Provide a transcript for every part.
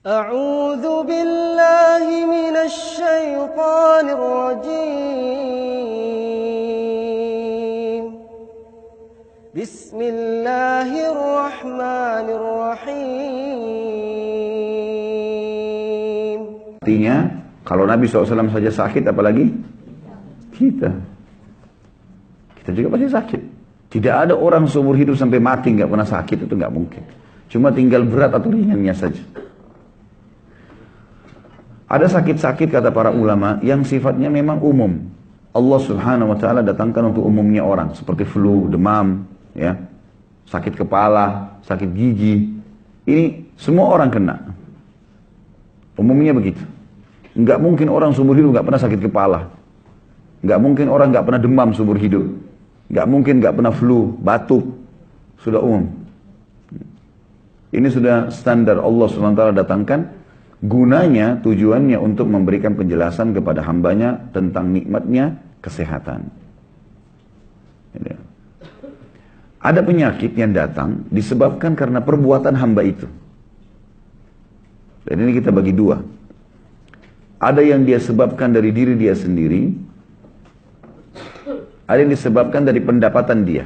أعوذ بالله من الشيطان الرجيم بسم الله الرحمن الرحيم. Artinya, kalau Nabi SAW saja sakit, apalagi kita juga pasti sakit. Tidak ada orang seumur hidup sampai mati nggak pernah sakit, itu nggak mungkin. Cuma tinggal berat atau ringannya saja. Ada sakit-sakit kata para ulama yang sifatnya memang umum. Allah Subhanahu wa taala datangkan untuk umumnya orang, seperti flu, demam, ya. Sakit kepala, sakit gigi. Ini semua orang kena. Umumnya begitu. Enggak mungkin orang seumur hidup enggak pernah sakit kepala. Enggak mungkin orang enggak pernah demam seumur hidup. Enggak mungkin enggak pernah flu, batuk. Sudah umum. Ini sudah standar Allah Subhanahu wa taala datangkan. Gunanya, tujuannya untuk memberikan penjelasan kepada hambanya tentang nikmatnya kesehatan. Ada penyakit yang datang disebabkan karena perbuatan hamba itu. Dan ini kita bagi dua. Ada yang dia sebabkan dari diri dia sendiri. Ada yang disebabkan dari pendapatan dia.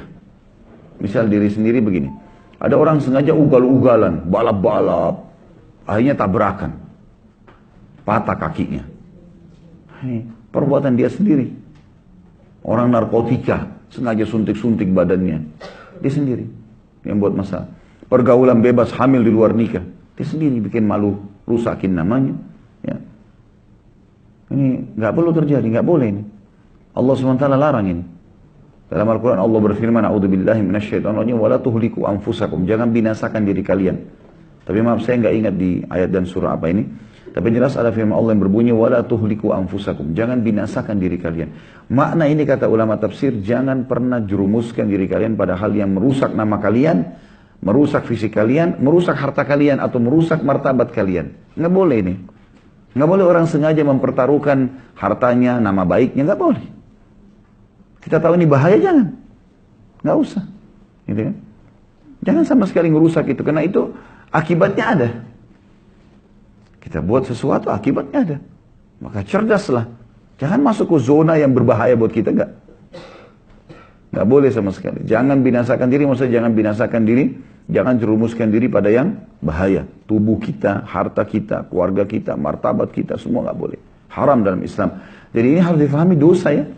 Misal diri sendiri begini. Ada orang sengaja ugal-ugalan, balap-balap. Akhirnya tabrakan. Patah kakinya. Ini perbuatan dia sendiri. Orang narkotika, sengaja suntik-suntik badannya. Dia sendiri yang buat masalah. Pergaulan bebas, hamil di luar nikah. Dia sendiri bikin malu, rusakin namanya. Ya. Ini nggak perlu terjadi, nggak boleh ini. Allah SWT larang ini. Dalam Al-Quran Allah berfirman, A'udzubillahi minasyaitonirrajim, wa la tuhliku anfusakum. Jangan binasakan diri kalian. Tapi maaf saya nggak ingat di ayat dan surah apa ini. Tapi jelas ada firman Allah yang berbunyi, wala tuhliku anfusakum. Jangan binasakan diri kalian. Makna ini kata ulama tafsir, jangan pernah jerumuskan diri kalian pada hal yang merusak nama kalian, merusak fisik kalian, merusak harta kalian, atau merusak martabat kalian. Nggak boleh ini. Nggak boleh orang sengaja mempertaruhkan hartanya, nama baiknya, nggak boleh. Kita tahu ini bahaya, jangan. Nggak usah. Gitu kan? Jangan sama sekali ngerusak itu, karena itu akibatnya ada. Kita buat sesuatu, akibatnya ada. Maka cerdaslah. Jangan masuk ke zona yang berbahaya buat kita, enggak. Enggak boleh sama sekali. Jangan binasakan diri, maksudnya jangan binasakan diri, jangan jerumuskan diri pada yang bahaya. Tubuh kita, harta kita, keluarga kita, martabat kita, semua enggak boleh. Haram dalam Islam. Jadi ini harus difahami dosa ya.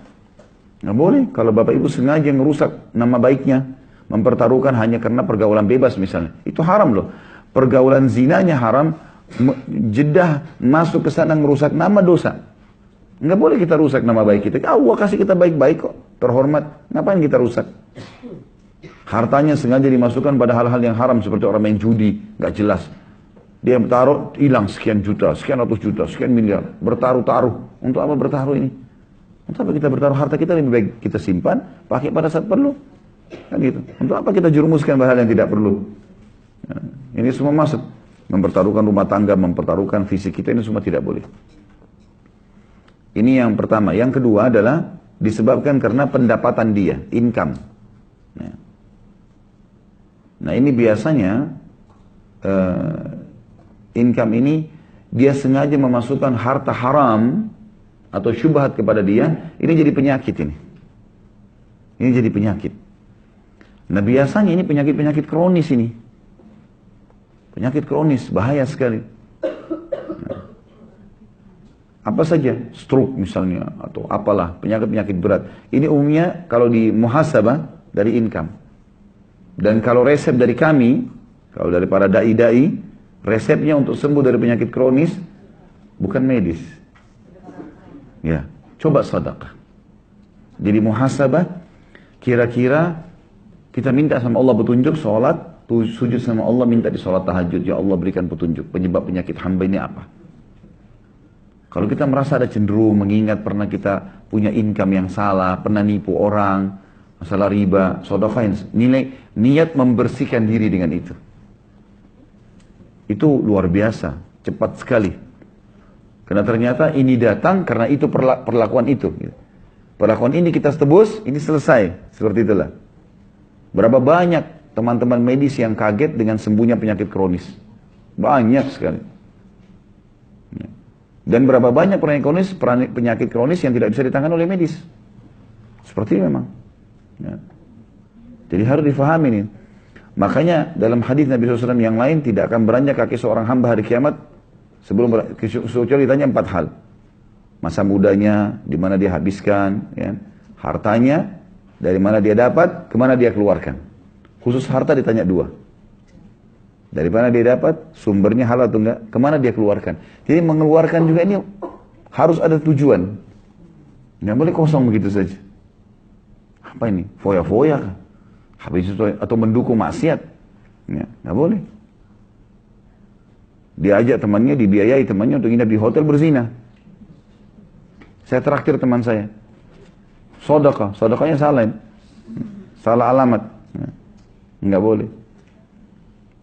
Enggak boleh. Kalau Bapak Ibu sengaja ngerusak nama baiknya, mempertaruhkan hanya karena pergaulan bebas misalnya. Itu haram loh. Pergaulan zinanya haram. Jedah masuk ke sana merusak nama, dosa. Nggak boleh kita rusak nama baik kita. Allah kasih kita baik-baik kok, terhormat. Ngapain kita rusak? Hartanya sengaja dimasukkan pada hal-hal yang haram seperti orang main judi, nggak jelas. Dia taruh hilang sekian juta, sekian ratus juta, sekian miliar, bertaruh-taruh. Untuk apa bertaruh ini? Untuk apa kita bertaruh? Harta kita lebih baik kita simpan, pakai pada saat perlu. Kan gitu. Untuk apa kita jerumuskan hal yang tidak perlu? Nah, ini semua masuk. Mempertaruhkan rumah tangga, mempertaruhkan fisik kita, ini semua tidak boleh. Ini yang pertama. Yang kedua adalah disebabkan karena pendapatan dia, income. Nah ini biasanya income ini dia sengaja memasukkan harta haram atau syubhat kepada dia, ini jadi penyakit ini. Ini jadi penyakit. Nah biasanya ini penyakit-penyakit kronis ini. Penyakit kronis, bahaya sekali. Apa saja, stroke misalnya, atau apalah, penyakit-penyakit berat. Ini umumnya kalau di muhasabah dari income. Dan kalau resep dari kami, kalau dari para da'i-da'i, resepnya untuk sembuh dari penyakit kronis, bukan medis. Ya, coba sedekah. Jadi muhasabah, kira-kira kita minta sama Allah petunjuk, sholat, sujud sama Allah, minta di sholat tahajud, ya Allah berikan petunjuk, penyebab penyakit hamba ini apa. Kalau kita merasa ada cenderung, mengingat pernah kita punya income yang salah, pernah nipu orang, masalah riba, sedekahin, niat membersihkan diri dengan itu. Itu luar biasa, cepat sekali. Karena ternyata ini datang karena itu perlakuan itu. Perlakuan ini kita tebus, ini selesai, seperti itulah. Berapa banyak teman-teman medis yang kaget dengan sembuhnya penyakit kronis. Banyak sekali. Dan berapa banyak penyakit kronis yang tidak bisa ditangani oleh medis. Seperti itu memang. Ya. Jadi harus difahami nih. Makanya dalam hadis Nabi SAW yang lain, tidak akan beranjak kaki seorang hamba hari kiamat kecuali ditanya 4 hal. Masa mudanya, di mana dia habiskan, ya. Hartanya, dari mana dia dapat, kemana dia keluarkan. Khusus harta ditanya 2. Dari mana dia dapat, sumbernya halal atau enggak, kemana dia keluarkan. Jadi mengeluarkan juga ini harus ada tujuan. Nggak boleh kosong begitu saja. Apa ini? Foya-foya kah? Habis itu atau mendukung maksiat, ya, nggak boleh. Dia ajak temannya, dibiayai temannya untuk nginap di hotel berzina. Saya traktir teman saya, sodakahnya salah, salah alamat, ya. Nggak boleh.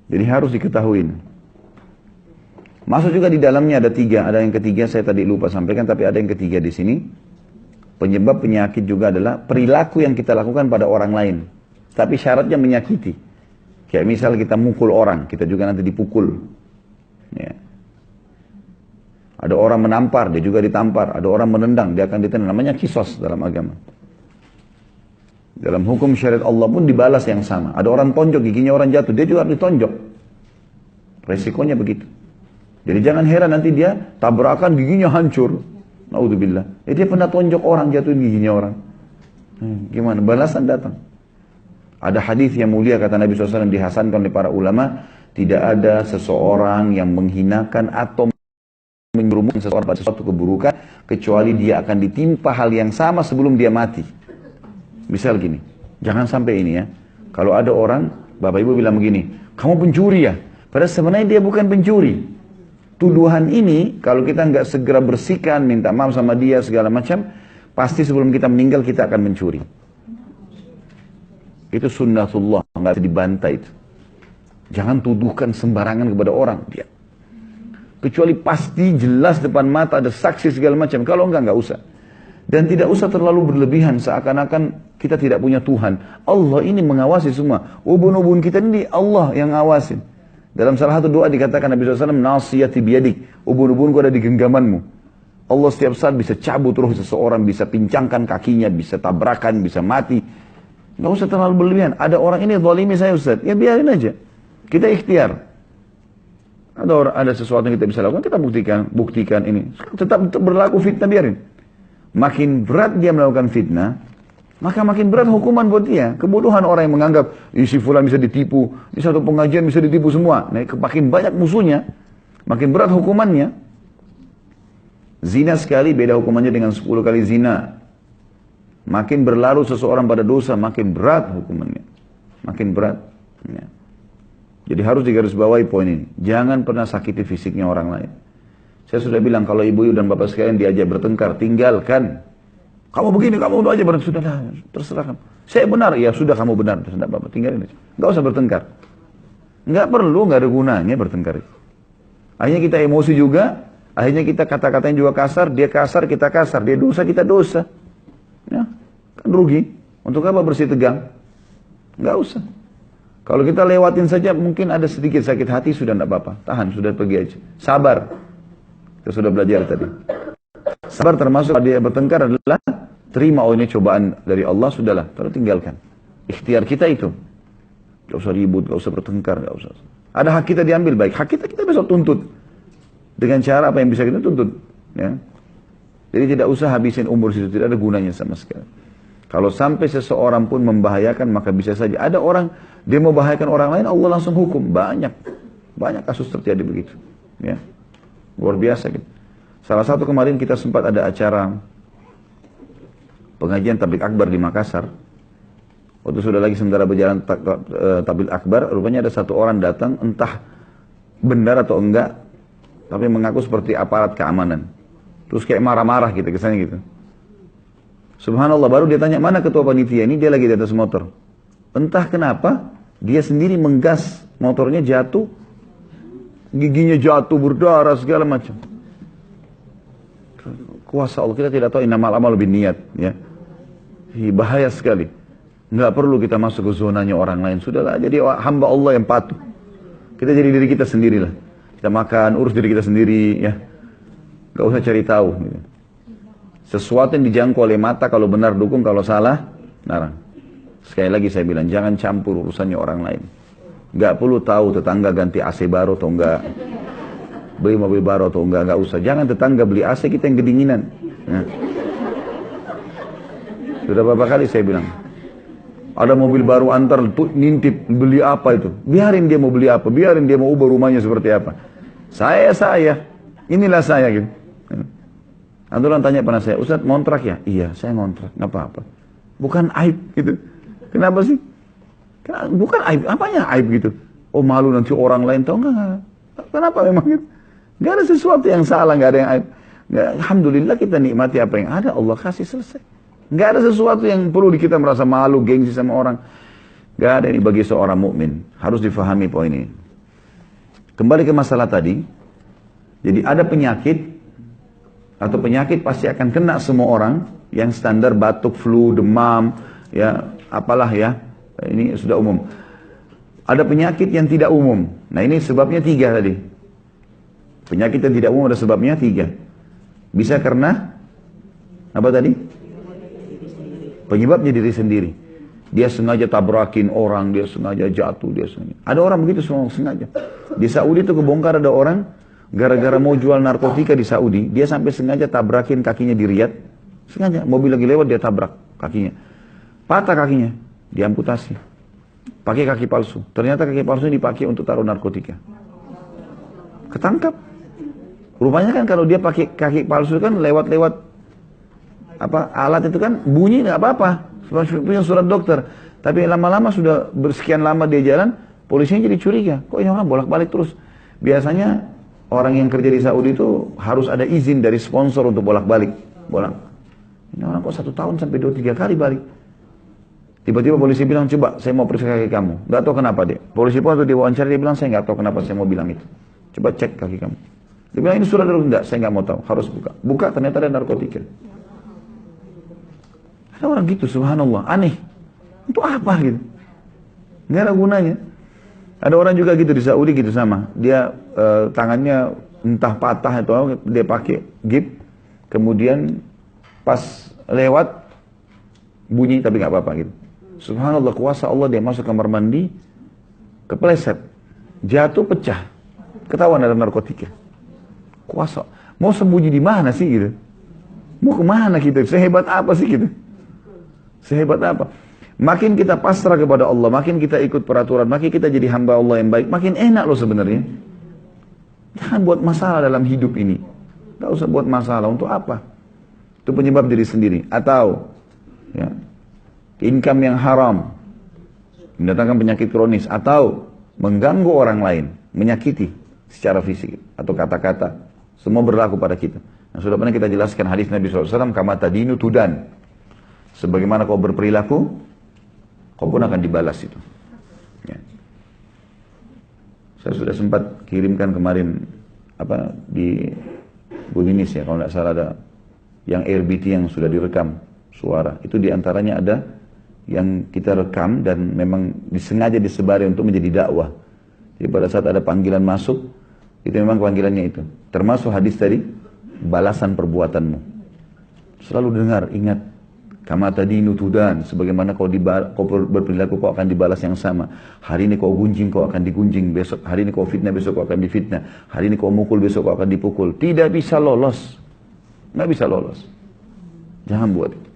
Jadi harus diketahui. Masuk juga di dalamnya ada 3, ada yang ketiga saya tadi lupa sampaikan, tapi ada yang ketiga di sini. Penyebab penyakit juga adalah perilaku yang kita lakukan pada orang lain. Tapi syaratnya menyakiti. Kayak misal kita mukul orang, kita juga nanti dipukul. Ya. Ada orang menampar, dia juga ditampar. Ada orang menendang, dia akan ditendang. Namanya kisos dalam agama. Dalam hukum syariat Allah pun dibalas yang sama. Ada orang tonjok, giginya orang jatuh, dia juga harus ditonjok. Resikonya begitu. Jadi jangan heran nanti dia tabrakan, giginya hancur. Naudzubillah. Dia pernah tonjok orang, jatuhin giginya orang. Gimana? Balasan datang. Ada hadis yang mulia kata Nabi SAW dihasankan oleh para ulama, tidak ada seseorang yang menghinakan atau menjerumuskan seseorang pada suatu keburukan kecuali dia akan ditimpa hal yang sama sebelum dia mati. Misal gini, jangan sampai ini ya. Kalau ada orang, Bapak Ibu bilang begini, kamu pencuri ya? Padahal sebenarnya dia bukan pencuri. Tuduhan ini kalau kita nggak segera bersihkan, minta maaf sama dia segala macam, pasti sebelum kita meninggal kita akan mencuri. Itu sunnatullah, nggak bisa dibantah itu. Jangan tuduhkan sembarangan kepada orang. Dia. Kecuali pasti jelas depan mata ada saksi segala macam. Kalau nggak usah. Dan tidak usah terlalu berlebihan seakan-akan kita tidak punya Tuhan. Allah ini mengawasi semua. Ubun-ubun kita ini Allah yang ngawasin. Dalam salah satu doa dikatakan Nabi SAW, nasiyati biyadik. Ubun-ubunku ada di genggamanmu. Allah setiap saat bisa cabut roh seseorang, bisa pincangkan kakinya, bisa tabrakan, bisa mati. Nggak usah terlalu berlebihan. Ada orang ini zalimi saya Ustaz, ya biarin aja. Kita ikhtiar. Ada sesuatu yang kita bisa lakukan, kita buktikan ini. Tetap berlaku fitnah, biarin. Makin berat dia melakukan fitnah, maka makin berat hukuman buat dia. Kebodohan orang yang menganggap, si fulan bisa ditipu, di satu pengajian bisa ditipu semua. Nah, makin banyak musuhnya, makin berat hukumannya. Zina sekali beda hukumannya dengan 10 kali zina. Makin berlarut seseorang pada dosa, makin berat hukumannya. Makin berat. Ya. Jadi harus digarisbawahi poin ini. Jangan pernah sakiti fisiknya orang lain. Saya sudah bilang, kalau ibu dan bapak sekalian diajak bertengkar, tinggalkan. Kamu begini, kamu aja bertengkar. Sudahlah, terserah kamu. Saya benar, ya sudah kamu benar. Tidak apa-apa, tinggalin aja. Nggak usah bertengkar. Nggak perlu, nggak ada gunanya bertengkar. Akhirnya kita emosi juga. Akhirnya kita kata-katanya juga kasar. Dia kasar, kita kasar. Dia dosa, kita dosa. Ya, kan rugi. Untuk apa bersih tegang? Nggak usah. Kalau kita lewatin saja mungkin ada sedikit sakit hati, sudah tidak apa-apa. Tahan, sudah pergi aja. Sabar. Kita sudah belajar tadi. Sabar termasuk dia bertengkar adalah terima, oh ini cobaan dari Allah, sudahlah. Terus tinggalkan. Ikhtiar kita itu. Gak usah ribut, gak usah bertengkar, gak usah. Ada hak kita diambil baik. Hak kita besok tuntut. Dengan cara apa yang bisa kita tuntut. Ya. Jadi tidak usah habisin umur situ, tidak ada gunanya sama sekali. Kalau sampai seseorang pun membahayakan, maka bisa saja. Ada orang, dia mau bahayakan orang lain, Allah langsung hukum. Banyak kasus terjadi begitu. Ya. Luar biasa gitu. Salah satu kemarin kita sempat ada acara pengajian tabligh akbar di Makassar. Waktu sudah lagi sementara berjalan tabligh akbar, rupanya ada satu orang datang, entah benar atau enggak, tapi mengaku seperti aparat keamanan. Terus kayak marah-marah gitu, kesannya gitu. Subhanallah, baru dia tanya, mana ketua panitia ini? Dia lagi di atas motor. Entah kenapa, dia sendiri menggas, motornya jatuh, giginya jatuh, berdarah, segala macam. Kuasa Allah, kita tidak tahu innamal a'malu binniyat, ya. Bahaya sekali. Nggak perlu kita masuk ke zonanya orang lain. Sudahlah, jadi hamba Allah yang patuh. Kita jadi diri kita sendirilah. Kita makan, urus diri kita sendiri, ya. Gak usah cari tahu. Gitu. Sesuatu yang dijangkau oleh mata, kalau benar dukung, kalau salah, larang. Sekali lagi saya bilang, jangan campur urusannya orang lain. Gak perlu tahu tetangga ganti AC baru atau enggak, beli mobil baru atau enggak usah. Jangan tetangga beli AC, kita yang kedinginan. Nah. Sudah beberapa kali saya bilang, ada mobil baru antar, nintip, beli apa itu? Biarin dia mau beli apa, biarin dia mau ubah rumahnya seperti apa. Inilah saya gitu. Anturan tanya pada saya, Ustaz ngontrak ya? Iya, saya ngontrak, nggak apa-apa. Bukan aib gitu. Kenapa sih? Bukan aib, apanya aib gitu? Oh malu nanti orang lain tahu nggak? Kenapa memang gitu? Nggak ada sesuatu yang salah, nggak ada yang aib. Nggak, alhamdulillah kita nikmati apa yang ada, Allah kasih selesai. Nggak ada sesuatu yang perlu kita merasa malu, gengsi sama orang. Nggak ada, ini bagi seorang mukmin. Harus difahami poin ini. Kembali ke masalah tadi. Jadi ada penyakit, atau penyakit pasti akan kena semua orang, yang standar batuk, flu, demam, ya apalah ya, ini sudah umum. Ada penyakit yang tidak umum. Nah ini sebabnya 3 tadi. Penyakit yang tidak umum ada sebabnya 3. Bisa karena apa tadi? Penyebabnya diri sendiri. Dia sengaja tabrakin orang, dia sengaja jatuh, dia sengaja. Ada orang begitu semua sengaja. Di Saudi itu kebongkar ada orang gara-gara mau jual narkotika di Saudi, dia sampai sengaja tabrakin kakinya di Riyadh. Sengaja, mobil lagi lewat dia tabrak kakinya. Patah kakinya, diamputasi. Pakai kaki palsu. Ternyata kaki palsu dipakai untuk taruh narkotika. Ketangkap. Rupanya kan kalau dia pakai kaki palsu kan lewat-lewat alat itu kan bunyi nggak apa-apa. Punya surat dokter. Tapi lama-lama sudah bersekian lama dia jalan, polisinya jadi curiga. Kok ini orang bolak-balik terus? Biasanya orang yang kerja di Saudi itu harus ada izin dari sponsor untuk bolak-balik. Ini orang kok 1 tahun sampai 2-3 kali balik. Tiba-tiba polisi bilang, coba saya mau periksa kaki kamu. Nggak tahu kenapa dia. Polisi pun waktu diwawancara dia bilang, saya nggak tahu kenapa saya mau bilang itu. Coba cek kaki kamu. Dia bilang, ini surat dari enggak, saya nggak mau tahu. Harus buka. Buka, ternyata ada narkotika. Ada orang gitu, subhanallah. Aneh. Itu apa gitu? Nggak ada gunanya. Ada orang juga gitu di Saudi gitu sama. Dia tangannya entah patah atau dia pakai gip. Kemudian pas lewat bunyi tapi nggak apa-apa gitu. Subhanallah, kuasa Allah, dia masuk kamar mandi, kepleset, jatuh, pecah, ketahuan ada narkotika. Kuasa, mau sembunyi di mana sih gitu? Mau kemana kita? Sehebat apa sih gitu? Sehebat apa? Makin kita pasrah kepada Allah, makin kita ikut peraturan, makin kita jadi hamba Allah yang baik, makin enak loh sebenarnya. Jangan buat masalah dalam hidup ini. Gak usah buat masalah, untuk apa? Itu penyebab diri sendiri. Atau ya, income yang haram, mendatangkan penyakit kronis, atau mengganggu orang lain, menyakiti secara fisik atau kata-kata, semua berlaku pada kita. Nah, sudah pernah kita jelaskan hadis Nabi SAW, kama tadinu tudan. Sebagaimana kau berperilaku, kau pun akan dibalas itu. Ya. Saya sudah sempat kirimkan kemarin di Buninis ya, kalau tidak salah ada yang RBT yang sudah direkam suara. Itu diantaranya ada yang kita rekam dan memang disengaja disebari untuk menjadi dakwah. Jadi pada saat ada panggilan masuk, itu memang panggilannya itu. Termasuk hadis tadi, balasan perbuatanmu. Selalu dengar, ingat, kama tadinu tudan, sebagaimana kau berperilaku kau akan dibalas yang sama. Hari ini kau gunjing, kau akan digunjing. Besok hari ini kau fitnah, besok kau akan difitnah. Hari ini kau mukul, besok kau akan dipukul. Tidak bisa lolos. Nggak bisa lolos. Jangan buat itu.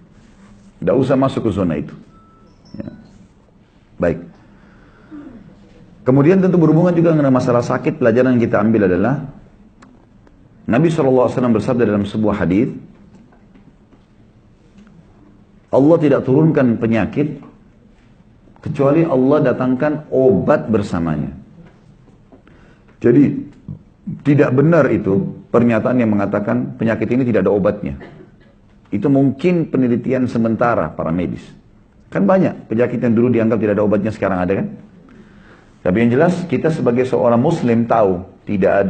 Tidak usah masuk ke zona itu. Ya. Baik. Kemudian tentu berhubungan juga dengan masalah sakit. Pelajaran yang kita ambil adalah Nabi SAW bersabda dalam sebuah hadis, Allah tidak turunkan penyakit kecuali Allah datangkan obat bersamanya. Jadi tidak benar itu pernyataan yang mengatakan penyakit ini tidak ada obatnya. Itu mungkin penelitian sementara para medis. Kan banyak penyakit yang dulu dianggap tidak ada obatnya sekarang ada kan? Tapi yang jelas kita sebagai seorang muslim tahu tidak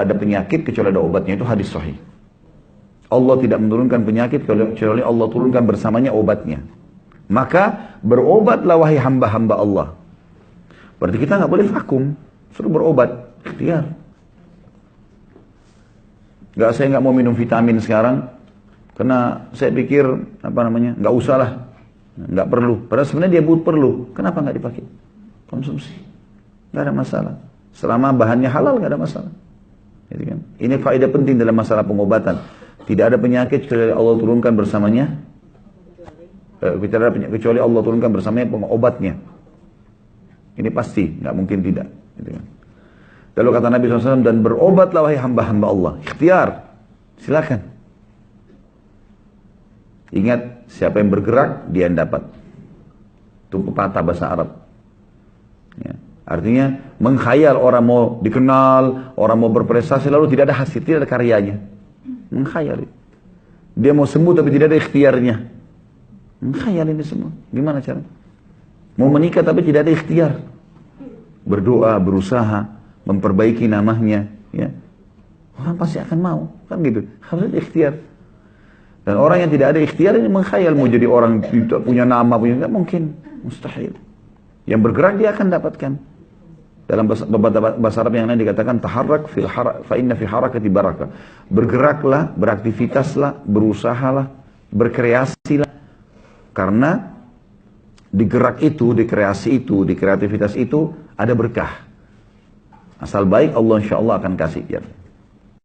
ada penyakit kecuali ada obatnya, itu hadis sahih. Allah tidak menurunkan penyakit kecuali Allah turunkan bersamanya obatnya. Maka berobatlah wahai hamba-hamba Allah. Berarti kita nggak boleh vakum, suruh berobat, ikhtiar. Saya nggak mau minum vitamin sekarang, karena saya pikir nggak usah lah, nggak perlu. Padahal sebenarnya dia perlu. Kenapa nggak dipakai? Konsumsi, nggak ada masalah. Selama bahannya halal nggak ada masalah. Gitu kan? Ini faedah penting dalam masalah pengobatan. Tidak ada penyakit kecuali Allah turunkan bersamanya. Kecuali Allah turunkan bersamanya pengobatnya. Ini pasti, nggak mungkin tidak. Gitu kan? Lalu kata Nabi SAW, dan berobatlah wahai hamba-hamba Allah. Ikhtiar, silakan. Ingat, siapa yang bergerak, dia yang dapat. Itu pepatah bahasa Arab. Ya. Artinya, mengkhayal orang mau dikenal, orang mau berprestasi, lalu tidak ada hasil, tidak ada karyanya. Mengkhayal. Dia mau sembuh tapi tidak ada ikhtiarnya. Mengkhayal ini semua. Gimana cara? Mau menikah tapi tidak ada ikhtiar. Berdoa, berusaha, memperbaiki namanya, ya. Orang pasti akan mau, kan gitu. Harus ada ikhtiar. Dan orang yang tidak ada ikhtiar ini mengkhayal mau jadi orang punya nama, nggak mungkin, mustahil. Yang bergerak dia akan dapatkan. Dalam bahasa Arab yang lain dikatakan taharrak fa inna fi harakati barakah. Bergeraklah, beraktivitaslah, berusahalah, berkreasilah. Karena di gerak itu, di kreasi itu, di kreativitas itu ada berkah. Asal baik, Allah insya Allah akan kasih. Ya.